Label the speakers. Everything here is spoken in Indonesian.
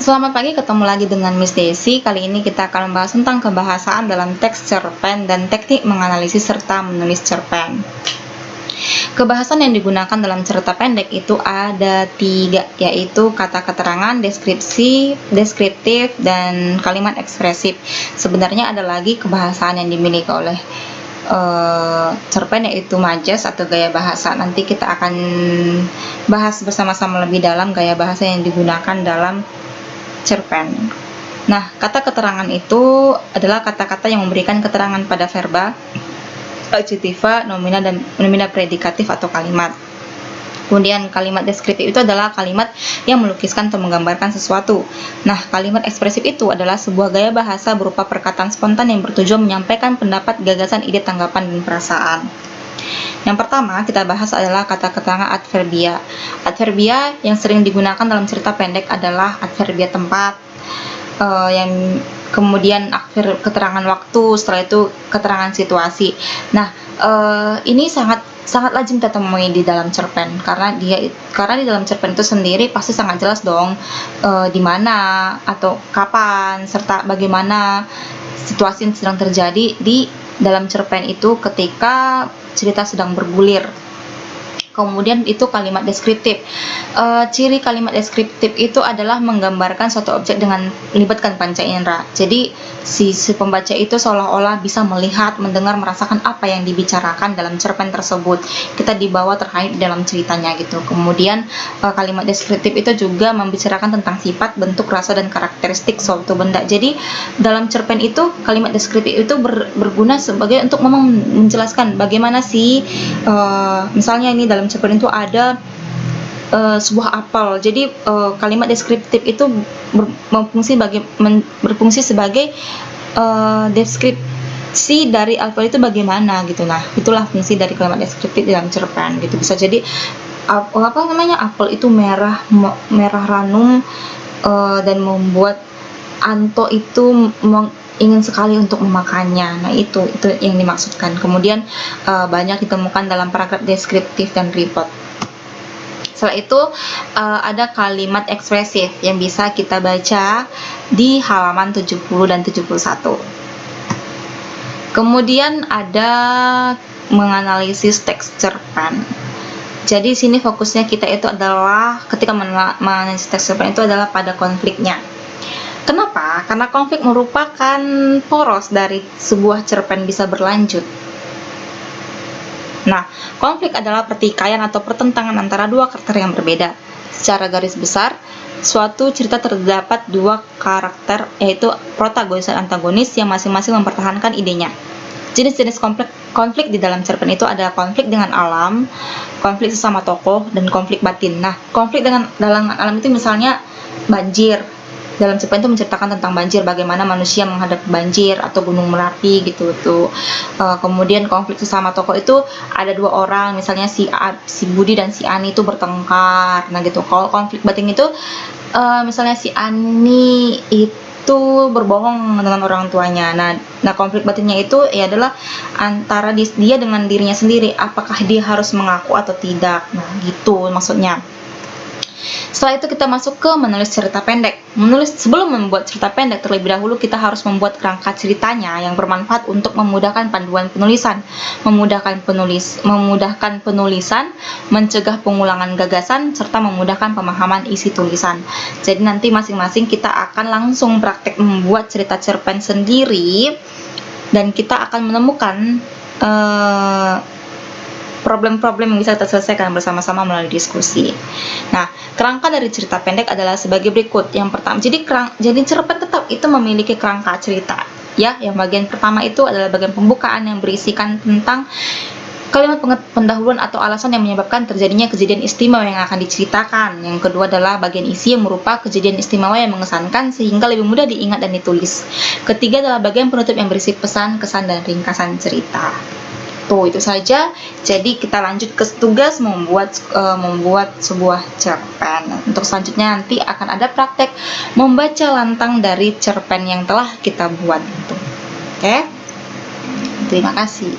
Speaker 1: Selamat pagi, ketemu lagi dengan Miss Desi. Kali ini kita akan membahas tentang kebahasaan dalam teks cerpen dan teknik menganalisis serta menulis cerpen. Kebahasan yang digunakan dalam cerita pendek itu ada 3, yaitu kata keterangan, deskripsi, deskriptif, dan kalimat ekspresif. Sebenarnya ada lagi kebahasaan yang dimiliki oleh cerpen, yaitu majas atau gaya bahasa. Nanti kita akan bahas bersama-sama lebih dalam gaya bahasa yang digunakan dalam cerpen. Nah, kata keterangan itu adalah kata-kata yang memberikan keterangan pada verba, adjektiva, nomina, dan nomina predikatif atau kalimat. Kemudian kalimat deskriptif itu adalah kalimat yang melukiskan atau menggambarkan sesuatu. Nah, kalimat ekspresif itu adalah sebuah gaya bahasa berupa perkataan spontan yang bertujuan menyampaikan pendapat, gagasan, ide, tanggapan, dan perasaan. Yang pertama kita bahas adalah kata keterangan adverbia. Adverbia yang sering digunakan dalam cerita pendek adalah adverbia tempat, yang kemudian keterangan waktu, setelah itu keterangan situasi. Nah, ini sangat lazim kita temui di dalam cerpen karena di dalam cerpen itu sendiri pasti sangat jelas dong di mana atau kapan serta bagaimana situasi yang sedang terjadi di dalam cerpen itu ketika cerita sedang bergulir. Kemudian itu kalimat deskriptif. Ciri kalimat deskriptif itu adalah menggambarkan suatu objek dengan melibatkan panca indera. Jadi si pembaca itu seolah-olah bisa melihat, mendengar, merasakan apa yang dibicarakan dalam cerpen tersebut. Kita dibawa terkait dalam ceritanya gitu. Kemudian kalimat deskriptif itu juga membicarakan tentang sifat, bentuk, rasa, dan karakteristik suatu benda. Jadi dalam cerpen itu kalimat deskriptif itu berguna sebagai untuk memang menjelaskan bagaimana sih misalnya ini dalam cerpen itu ada sebuah apel. Jadi kalimat deskriptif itu berfungsi sebagai deskripsi dari apel itu bagaimana gitu. Nah, itulah fungsi dari kalimat deskriptif dalam cerpen gitu. Bisa jadi apel itu merah ranum dan membuat Anto itu ingin sekali untuk memakannya. Nah, itu yang dimaksudkan. Kemudian banyak ditemukan dalam paragraf deskriptif dan report. Setelah itu ada kalimat ekspresif yang bisa kita baca di halaman 70 dan 71. Kemudian ada menganalisis teks cerpen. Jadi sini fokusnya kita itu adalah ketika menganalisis teks cerpen itu adalah pada konfliknya. Kenapa? Karena konflik merupakan poros dari sebuah cerpen bisa berlanjut. Nah, konflik adalah pertikaian atau pertentangan antara dua karakter yang berbeda. Secara garis besar, suatu cerita terdapat dua karakter, yaitu protagonis dan antagonis yang masing-masing mempertahankan idenya. Jenis-jenis konflik di dalam cerpen itu ada konflik dengan alam, konflik sesama tokoh, dan konflik batin. Nah, konflik dalam alam itu misalnya banjir. Dalam cerpen itu menceritakan tentang banjir, bagaimana manusia menghadapi banjir atau gunung Merapi gitu tuh. Kemudian konflik sesama tokoh itu ada dua orang, misalnya si Budi dan si Ani itu bertengkar. Nah gitu. Kalau konflik batin itu misalnya si Ani itu berbohong dengan orang tuanya. Nah konflik batinnya itu ya adalah antara dia dengan dirinya sendiri, apakah dia harus mengaku atau tidak. Nah gitu maksudnya. Setelah itu kita masuk ke menulis cerita pendek. Sebelum membuat cerita pendek, terlebih dahulu kita harus membuat kerangka ceritanya yang bermanfaat untuk memudahkan panduan penulisan, memudahkan penulisan, mencegah pengulangan gagasan, serta memudahkan pemahaman isi tulisan. Jadi nanti masing-masing kita akan langsung praktek membuat cerita cerpen sendiri, dan kita akan menemukan problem-problem yang bisa kita selesaikan bersama-sama melalui diskusi. Nah, kerangka dari cerita pendek adalah sebagai berikut. Yang pertama, jadi cerpen tetap itu memiliki kerangka cerita. Ya, yang bagian pertama itu adalah bagian pembukaan yang berisikan tentang kalimat pendahuluan atau alasan yang menyebabkan terjadinya kejadian istimewa yang akan diceritakan. Yang kedua adalah bagian isi yang merupakan kejadian istimewa yang mengesankan sehingga lebih mudah diingat dan ditulis. Ketiga adalah bagian penutup yang berisi pesan, kesan, dan ringkasan cerita. Itu saja. Jadi kita lanjut ke tugas membuat sebuah cerpen. Untuk selanjutnya nanti akan ada praktek membaca lantang dari cerpen yang telah kita buat. Oke? Terima kasih.